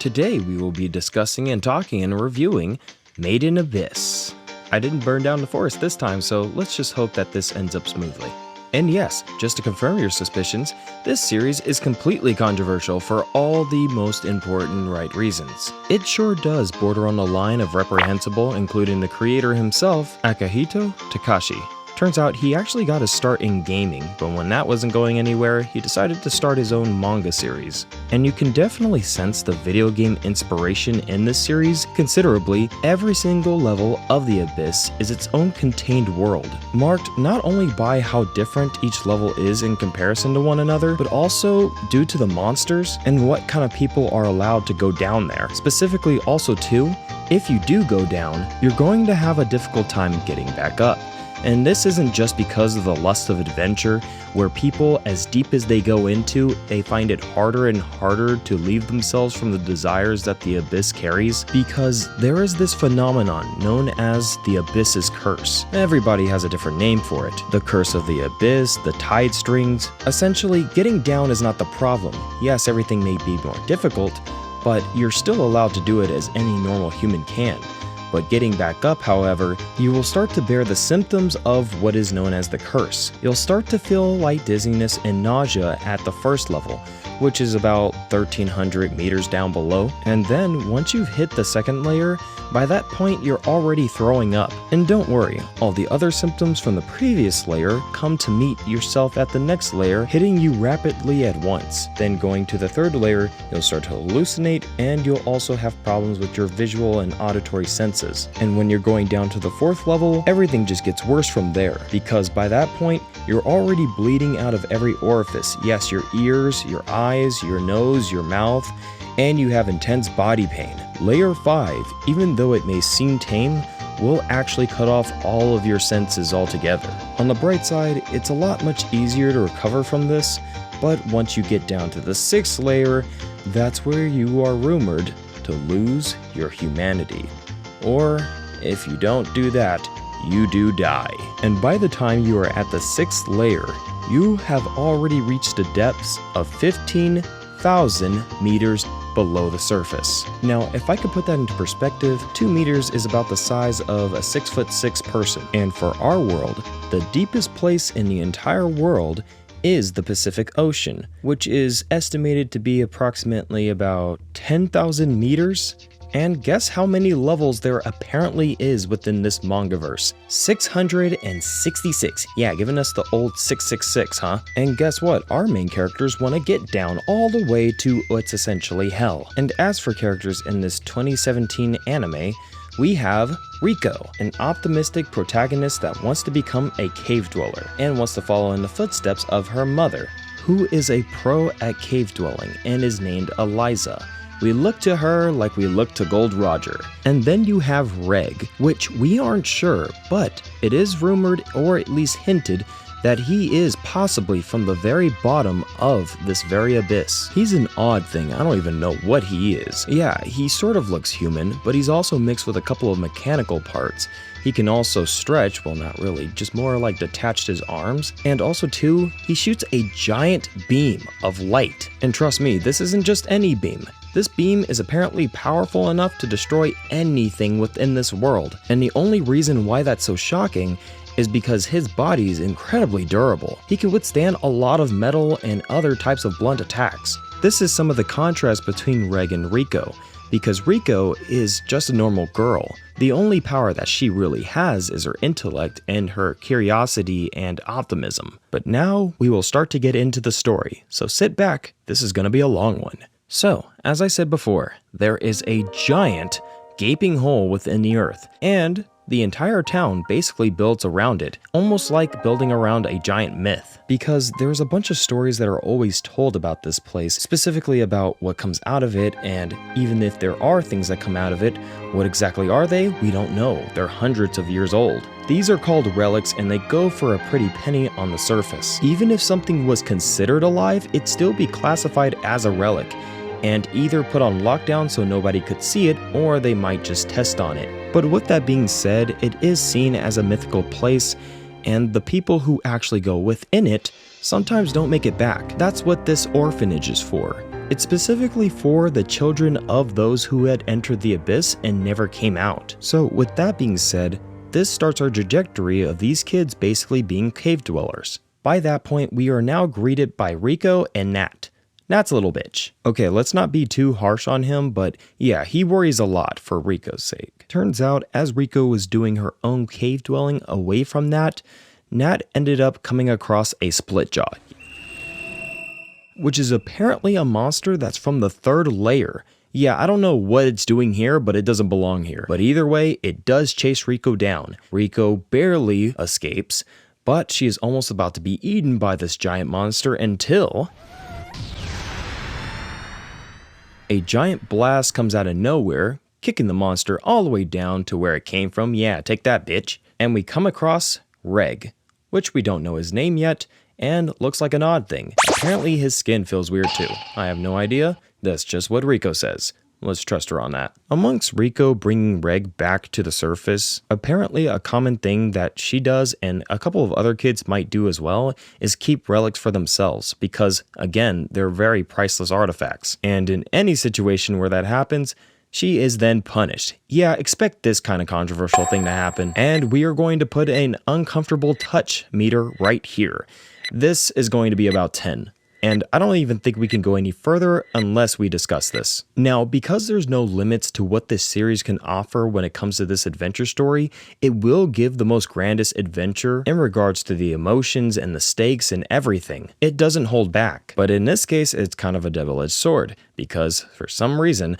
Today we will be discussing and talking and reviewing Made in Abyss. I didn't burn down the forest this time, so let's just hope that this ends up smoothly. And yes, just to confirm your suspicions, this series is completely controversial for all the most important right reasons. It sure does border on the line of reprehensible, including the creator himself, Akihito Takashi. Turns out he actually got his start in gaming, but when that wasn't going anywhere, he decided to start his own manga series. And you can definitely sense the video game inspiration in this series considerably. Every single level of the Abyss is its own contained world, marked not only by how different each level is in comparison to one another, but also due to the monsters and what kind of people are allowed to go down there. Specifically also too, if you do go down, you're going to have a difficult time getting back up. And this isn't just because of the lust of adventure, where people, as deep as they go into, they find it harder and harder to leave themselves from the desires that the Abyss carries, because there is this phenomenon known as the Abyss's Curse. Everybody has a different name for it. The Curse of the Abyss, the Tide Strings. Essentially, getting down is not the problem. Yes, everything may be more difficult, but you're still allowed to do it as any normal human can. But getting back up, however, you will start to bear the symptoms of what is known as the curse. You'll start to feel light dizziness and nausea at the first level, which is about 1,300 meters down below. And then once you've hit the second layer, by that point you're already throwing up. And don't worry, all the other symptoms from the previous layer come to meet yourself at the next layer, hitting you rapidly at once. Then going to the third layer, you'll start to hallucinate, and you'll also have problems with your visual and auditory senses. And when you're going down to the fourth level, everything just gets worse from there, because by that point, you're already bleeding out of every orifice. Yes, your ears, your eyes, your nose, your mouth, and you have intense body pain. Layer 5, even though it may seem tame, will actually cut off all of your senses altogether. On the bright side, it's a lot much easier to recover from this, but once you get down to the 6th layer, that's where you are rumored to lose your humanity. Or, if you don't do that, you do die. And by the time you are at the 6th layer, you have already reached the depths of 15,000 meters below the surface. Now, if I could put that into perspective, 2 meters is about the size of a 6'6" person. And for our world, the deepest place in the entire world is the Pacific Ocean, which is estimated to be approximately about 10,000 meters. And guess how many levels there apparently is within this mangaverse? 666. Yeah, giving us the old 666, huh? And guess what? Our main characters want to get down all the way to what's essentially hell. And as for characters in this 2017 anime, we have Rico, an optimistic protagonist that wants to become a cave dweller and wants to follow in the footsteps of her mother, who is a pro at cave dwelling and is named Eliza. We look to her like we look to Gold Roger. And then you have Reg, which we aren't sure, but it is rumored or at least hinted that he is possibly from the very bottom of this very abyss. He's an odd thing, I don't even know what he is. Yeah, he sort of looks human, but he's also mixed with a couple of mechanical parts. He can also stretch, well not really, just more like detached his arms. And also too, he shoots a giant beam of light. And trust me, this isn't just any beam. This beam is apparently powerful enough to destroy anything within this world. And the only reason why that's so shocking is because his body is incredibly durable. He can withstand a lot of metal and other types of blunt attacks. This is some of the contrast between Reg and Rico, because Rico is just a normal girl. The only power that she really has is her intellect and her curiosity and optimism. But now we will start to get into the story, so sit back, this is gonna be a long one. So, as I said before, there is a giant gaping hole within the earth, and the entire town basically builds around it, almost like building around a giant myth. Because there's a bunch of stories that are always told about this place, specifically about what comes out of it, and even if there are things that come out of it, what exactly are they? We don't know. They're hundreds of years old. These are called relics, and they go for a pretty penny on the surface. Even if something was considered alive, it'd still be classified as a relic, and either put on lockdown so nobody could see it, or they might just test on it. But with that being said, it is seen as a mythical place, and the people who actually go within it sometimes don't make it back. That's what this orphanage is for. It's specifically for the children of those who had entered the abyss and never came out. So with that being said, this starts our trajectory of these kids basically being cave dwellers. By that point, we are now greeted by Rico and Nat. Nat's a little bitch. Okay, let's not be too harsh on him, but yeah, he worries a lot for Rico's sake. Turns out, as Rico was doing her own cave dwelling away from Nat, Nat ended up coming across a split jaw, which is apparently a monster that's from the 3rd layer. Yeah, I don't know what it's doing here, but it doesn't belong here. But either way, it does chase Rico down. Rico barely escapes, but she is almost about to be eaten by this giant monster until a giant blast comes out of nowhere, kicking the monster all the way down to where it came from. Yeah, take that, bitch. And we come across Reg, which we don't know his name yet, and looks like an odd thing. Apparently his skin feels weird too. I have no idea. That's just what Rico says. Let's trust her on that. Amongst Rico bringing Reg back to the surface, apparently a common thing that she does and a couple of other kids might do as well is keep relics for themselves because, again, they're very priceless artifacts. And in any situation where that happens, she is then punished. Yeah, expect this kind of controversial thing to happen. And we are going to put an uncomfortable touch meter right here. This is going to be about 10. And I don't even think we can go any further unless we discuss this. Now, because there's no limits to what this series can offer when it comes to this adventure story, it will give the most grandest adventure in regards to the emotions and the stakes and everything. It doesn't hold back. But in this case, it's kind of a double-edged sword, because for some reason,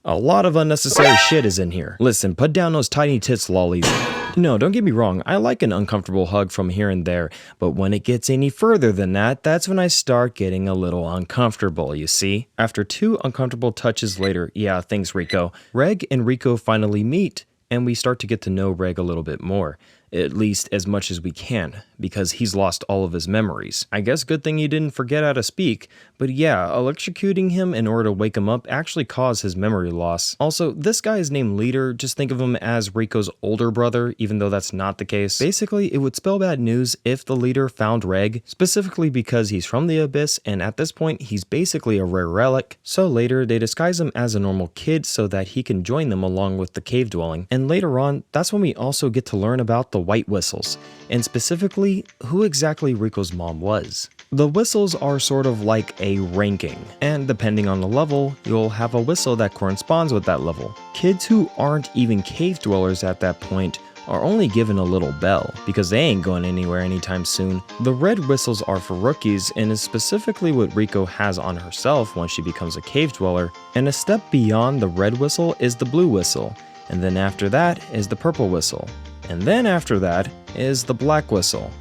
a lot of unnecessary shit is in here. Listen, put down those tiny tits, lollies. No, don't get me wrong, I like an uncomfortable hug from here and there, but when it gets any further than that, that's when I start getting a little uncomfortable, you see? After 2 uncomfortable touches later, yeah, thanks Rico, Reg and Rico finally meet, and we start to get to know Reg a little bit more. At least as much as we can, because he's lost all of his memories. I guess good thing he didn't forget how to speak, but yeah, electrocuting him in order to wake him up actually caused his memory loss. Also, this guy is named Leader, just think of him as Rico's older brother, even though that's not the case. Basically, it would spell bad news if the Leader found Reg, specifically because he's from the Abyss, and at this point, he's basically a rare relic. So later, they disguise him as a normal kid so that he can join them along with the cave dwelling. And later on, that's when we also get to learn about the White Whistles, and specifically who exactly Rico's mom was. The whistles are sort of like a ranking, and depending on the level, you'll have a whistle that corresponds with that level. Kids who aren't even cave dwellers at that point are only given a little bell, because they ain't going anywhere anytime soon. The red whistles are for rookies, and is specifically what Rico has on herself once she becomes a cave dweller, and a step beyond the red whistle is the blue whistle, and then after that is the purple whistle. And then after that is the black whistle.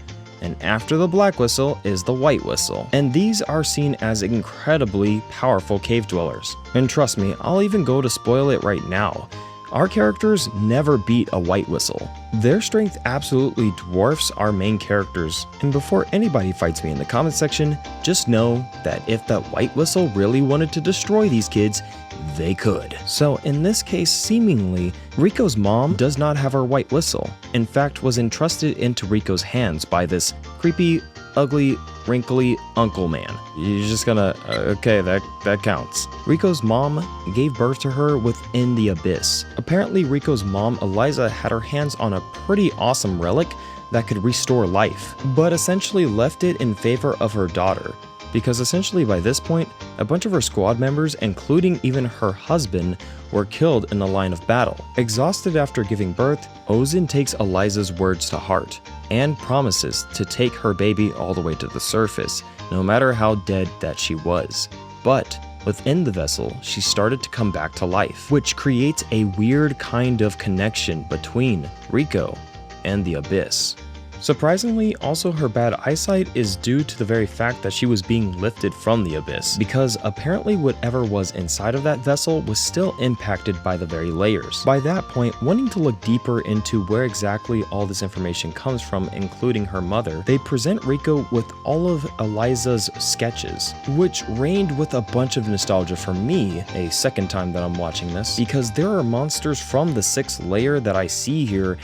And after the black whistle is the white whistle. And these are seen as incredibly powerful cave dwellers. And trust me, I'll even go to spoil it right now. Our characters never beat a white whistle. Their strength absolutely dwarfs our main characters. And before anybody fights me in the comment section, just know that if that white whistle really wanted to destroy these kids, they could. So in this case, seemingly, Rico's mom does not have her white whistle. In fact, was entrusted into Rico's hands by this creepy, ugly, wrinkly uncle man. You're just gonna, okay, that counts. Rico's mom gave birth to her within the Abyss. Apparently, Rico's mom, Eliza, had her hands on a pretty awesome relic that could restore life, but essentially left it in favor of her daughter. Because essentially by this point, a bunch of her squad members, including even her husband, were killed in the line of battle. Exhausted after giving birth, Ozen takes Eliza's words to heart, and promises to take her baby all the way to the surface, no matter how dead that she was. But within the vessel, she started to come back to life, which creates a weird kind of connection between Rico and the Abyss. Surprisingly, also her bad eyesight is due to the very fact that she was being lifted from the Abyss, because apparently whatever was inside of that vessel was still impacted by the very layers. By that point, wanting to look deeper into where exactly all this information comes from, including her mother, they present Rico with all of Eliza's sketches, which reigned with a bunch of nostalgia for me a second time that I'm watching this, because there are monsters from the 6th layer that I see here.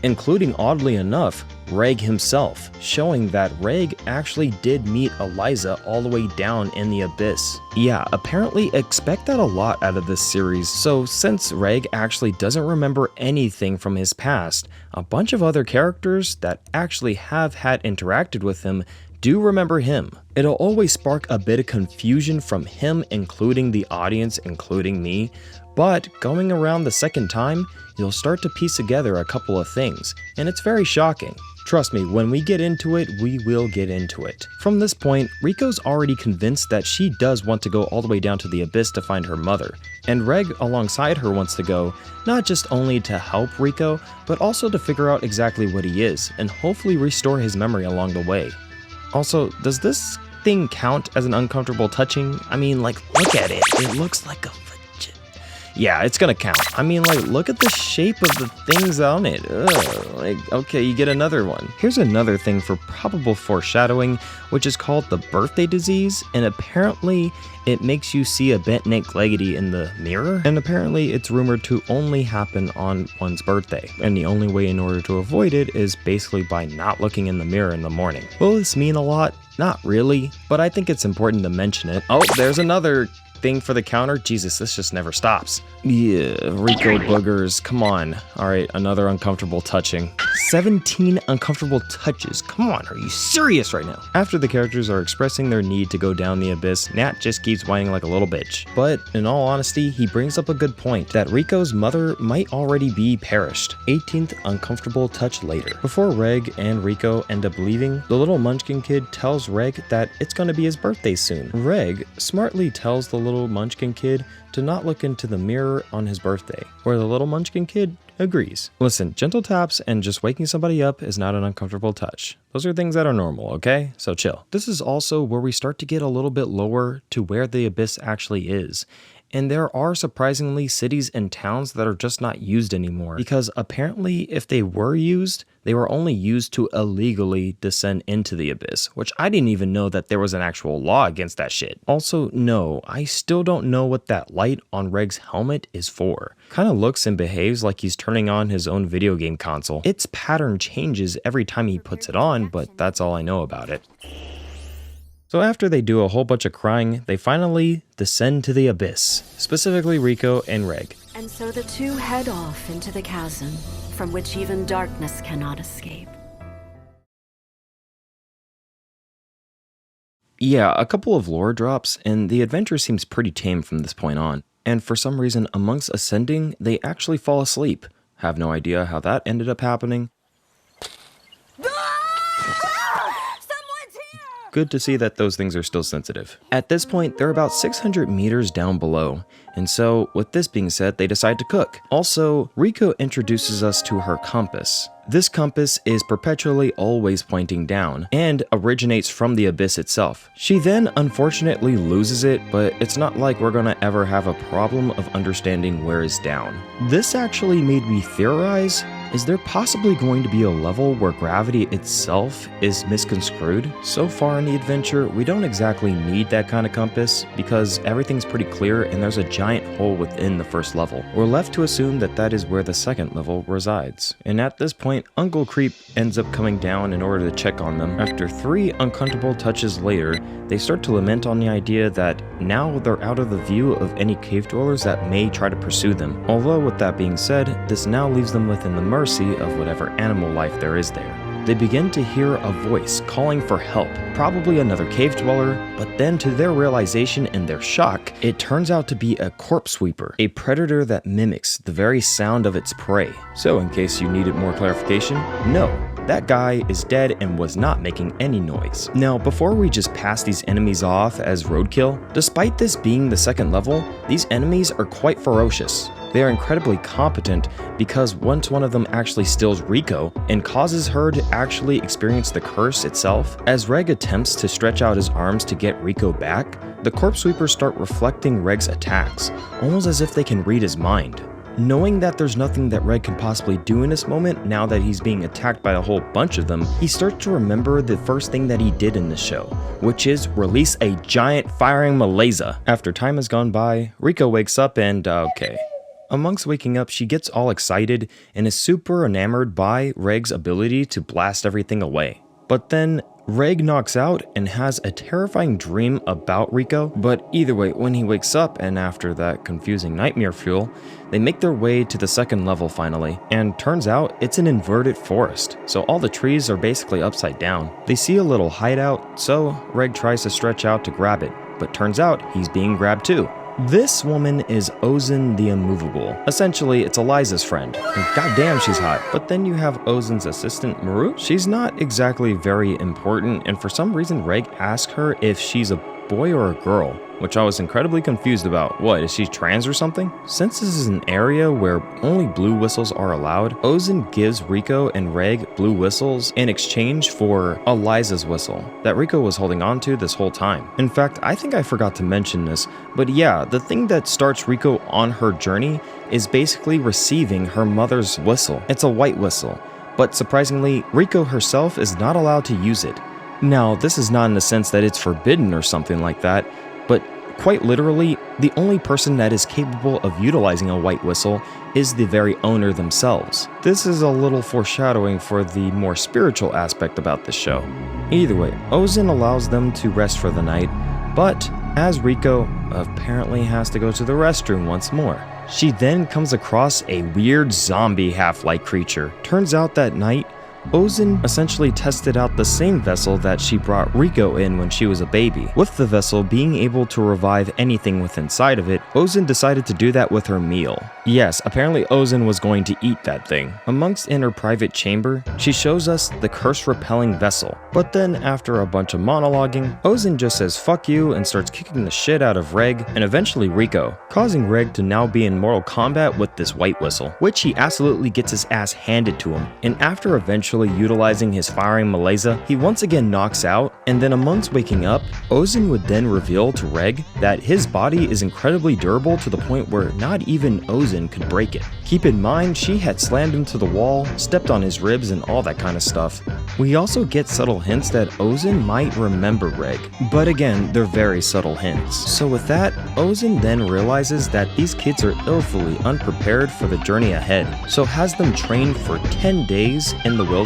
including, oddly enough, Reg himself, showing that Reg actually did meet Eliza all the way down in the abyss. Yeah, apparently expect that a lot out of this series, so since Reg actually doesn't remember anything from his past, a bunch of other characters that actually have had interacted with him do remember him. It'll always spark a bit of confusion from him, including the audience, including me, but going around the second time, you'll start to piece together a couple of things, and it's very shocking. Trust me, when we get into it, we will get into it. From this point, Riko's already convinced that she does want to go all the way down to the abyss to find her mother, and Reg alongside her wants to go, not just only to help Riko, but also to figure out exactly what he is, and hopefully restore his memory along the way. Also, does this thing count as an uncomfortable touching? I mean, like, look at it. It looks like a vagina. Yeah, it's gonna count. I mean, like, look at the shape of the things on it. Ugh, like, okay, you get another one. Here's another thing for probable foreshadowing, which is called the birthday disease, and apparently it makes you see a bent neck leggedy in the mirror, and apparently it's rumored to only happen on one's birthday, and the only way in order to avoid it is basically by not looking in the mirror in the morning. Will this mean a lot? Not really, but I think it's important to mention it. Oh, there's another thing for the counter. Jesus, this just never stops. Yeah, Riko boogers, come on. Alright, another uncomfortable touching. 17 uncomfortable touches. Come on, are you serious right now? After the characters are expressing their need to go down the abyss, Nat just keeps whining like a little bitch. But in all honesty, he brings up a good point, that Riko's mother might already be perished. 18th uncomfortable touch later. Before Reg and Riko end up leaving, the little munchkin kid tells Reg that it's gonna be his birthday soon. Reg smartly tells the little munchkin kid to not look into the mirror on his birthday, where the little munchkin kid agrees. Listen, gentle taps and just waking somebody up is not an uncomfortable touch. Those are things that are normal, okay? So chill. This is also where we start to get a little bit lower to where the abyss actually is. And there are surprisingly cities and towns that are just not used anymore, because apparently if they were used, they were only used to illegally descend into the abyss, which I didn't even know that there was an actual law against that shit. Also, no, I still don't know what that light on Reg's helmet is for. Kinda looks and behaves like he's turning on his own video game console. Its pattern changes every time he puts it on, but that's all I know about it. So after they do a whole bunch of crying, they finally descend to the abyss, specifically Riko and Reg. And so the two head off into the chasm, from which even darkness cannot escape. Yeah, a couple of lore drops, and the adventure seems pretty tame from this point on. And for some reason, amongst ascending, they actually fall asleep. Have no idea how that ended up happening. Good to see that those things are still sensitive. At this point, they're about 600 meters down below, and so with this being said, they decide to cook. Also, Riko introduces us to her compass. This compass is perpetually always pointing down, and originates from the abyss itself. She then unfortunately loses it, but it's not like we're gonna ever have a problem of understanding where is down. This actually made me theorize, is there possibly going to be a level where gravity itself is misconstrued? So far in the adventure, we don't exactly need that kind of compass, because everything's pretty clear and there's a giant hole within the first level. We're left to assume that that is where the second level resides. And at this point, Uncle Creep ends up coming down in order to check on them. After 3 uncomfortable touches later, they start to lament on the idea that now they're out of the view of any cave dwellers that may try to pursue them. Although with that being said, this now leaves them within the mercy of whatever animal life there is there. They begin to hear a voice calling for help, probably another cave dweller, but then to their realization and their shock, it turns out to be a corpse sweeper, a predator that mimics the very sound of its prey. So in case you needed more clarification, no, that guy is dead and was not making any noise. Now, before we just pass these enemies off as roadkill, despite this being the second level, these enemies are quite ferocious. They are incredibly competent because once one of them actually steals Riko and causes her to actually experience the curse itself, as Reg attempts to stretch out his arms to get Riko back, the corpse sweepers start reflecting Reg's attacks, almost as if they can read his mind. Knowing that there's nothing that Reg can possibly do in this moment, now that he's being attacked by a whole bunch of them, he starts to remember the first thing that he did in the show, which is release a giant firing malaise. After time has gone by, Riko wakes up and, okay. Amongst waking up, she gets all excited and is super enamored by Reg's ability to blast everything away. But then Reg knocks out and has a terrifying dream about Rico, but either way, when he wakes up and after that confusing nightmare fuel, they make their way to the second level finally, and turns out it's an inverted forest, so all the trees are basically upside down. They see a little hideout, so Reg tries to stretch out to grab it, but turns out he's being grabbed too. This woman is Ozen the Immovable. Essentially, it's Eliza's friend, and goddamn she's hot. But then you have Ozen's assistant, Maru. She's not exactly very important, and for some reason Reg asks her if she's a boy or a girl, which I was incredibly confused about. What, is she trans or something? Since this is an area where only blue whistles are allowed, Ozen gives Rico and Reg blue whistles in exchange for Eliza's whistle that Rico was holding on to this whole time. In fact, I think I forgot to mention this, but yeah, the thing that starts Rico on her journey is basically receiving her mother's whistle. It's a white whistle, but surprisingly, Rico herself is not allowed to use it. Now, this is not in the sense that it's forbidden or something like that, but quite literally, the only person that is capable of utilizing a white whistle is the very owner themselves. This is a little foreshadowing for the more spiritual aspect about this show. Either way, Ozen allows them to rest for the night, but as Rico apparently has to go to the restroom once more, she then comes across a weird zombie half-like creature. Turns out that night, Ozen essentially tested out the same vessel that she brought Rico in when she was a baby. With the vessel being able to revive anything with inside of it, Ozen decided to do that with her meal. Yes, apparently Ozen was going to eat that thing. Amongst in her private chamber, she shows us the curse-repelling vessel. But then after a bunch of monologuing, Ozen just says fuck you and starts kicking the shit out of Reg and eventually Rico, causing Reg to now be in mortal combat with this white whistle, which he absolutely gets his ass handed to him. And after eventually utilizing his firing Malaysia, he once again knocks out, and then amongst waking up, Ozen would then reveal to Reg that his body is incredibly durable to the point where not even Ozen could break it. Keep in mind, she had slammed him to the wall, stepped on his ribs, and all that kind of stuff. We also get subtle hints that Ozen might remember Reg, but again, they're very subtle hints. So with that, Ozen then realizes that these kids are illfully unprepared for the journey ahead, so has them trained for 10 days in the wilderness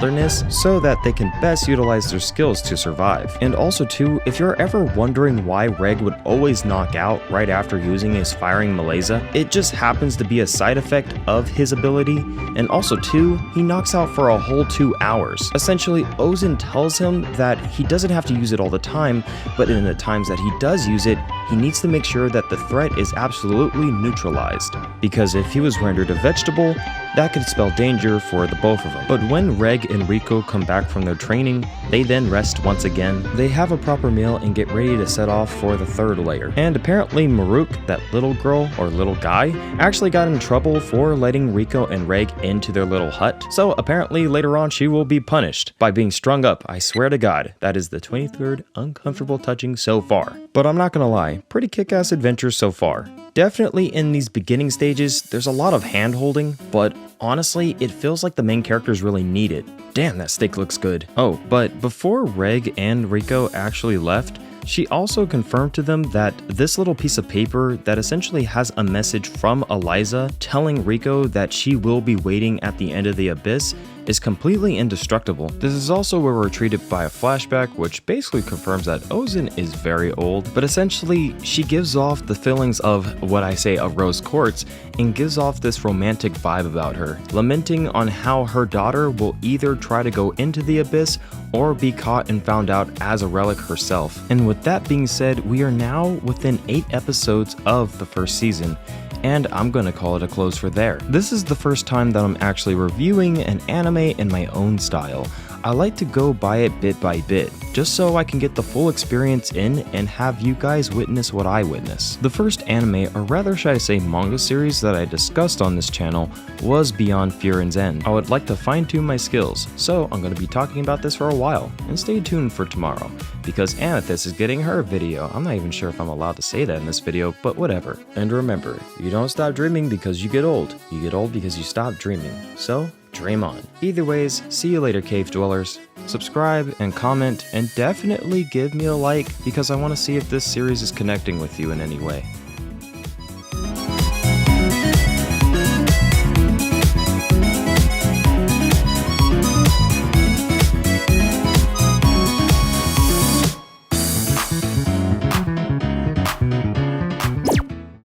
so that they can best utilize their skills to survive. And also too, if you're ever wondering why Reg would always knock out right after using his firing Malaysia, it just happens to be a side effect of his ability, and also too, he knocks out for a whole 2 hours. Essentially, Ozen tells him that he doesn't have to use it all the time, but in the times that he does use it, he needs to make sure that the threat is absolutely neutralized, because if he was rendered a vegetable, that could spell danger for the both of them. But when Reg and Rico come back from their training, they then rest once again. They have a proper meal and get ready to set off for the third layer. And apparently Maruk, that little girl or little guy, actually got in trouble for letting Rico and Reg into their little hut. So apparently later on she will be punished by being strung up. I swear to God, that is the 23rd uncomfortable touching so far. But I'm not gonna lie, pretty kick-ass adventure so far. Definitely in these beginning stages, there's a lot of hand-holding, but honestly, it feels like the main characters really need it. Damn, that steak looks good. Oh, but before Reg and Rico actually left, she also confirmed to them that this little piece of paper that essentially has a message from Eliza telling Rico that she will be waiting at the end of the abyss is completely indestructible. This is also where we're treated by a flashback, which basically confirms that Ozen is very old, but essentially she gives off the feelings of what I say a rose quartz and gives off this romantic vibe about her, lamenting on how her daughter will either try to go into the abyss or be caught and found out as a relic herself. And with that being said, we are now within 8 episodes of the first season, and I'm gonna call it a close for there. This is the first time that I'm actually reviewing an anime in my own style. I like to go by it bit by bit, just so I can get the full experience in and have you guys witness what I witness. The first anime, or rather should I say manga series that I discussed on this channel was Beyond Fear and Zen. I would like to fine-tune my skills, so I'm going to be talking about this for a while, and stay tuned for tomorrow, because Amethyst is getting her video. I'm not even sure if I'm allowed to say that in this video, but whatever. And remember, you don't stop dreaming because you get old because you stop dreaming. So, dream on. Either ways, see you later, cave dwellers. Subscribe and comment, and definitely give me a like because I want to see if this series is connecting with you in any way.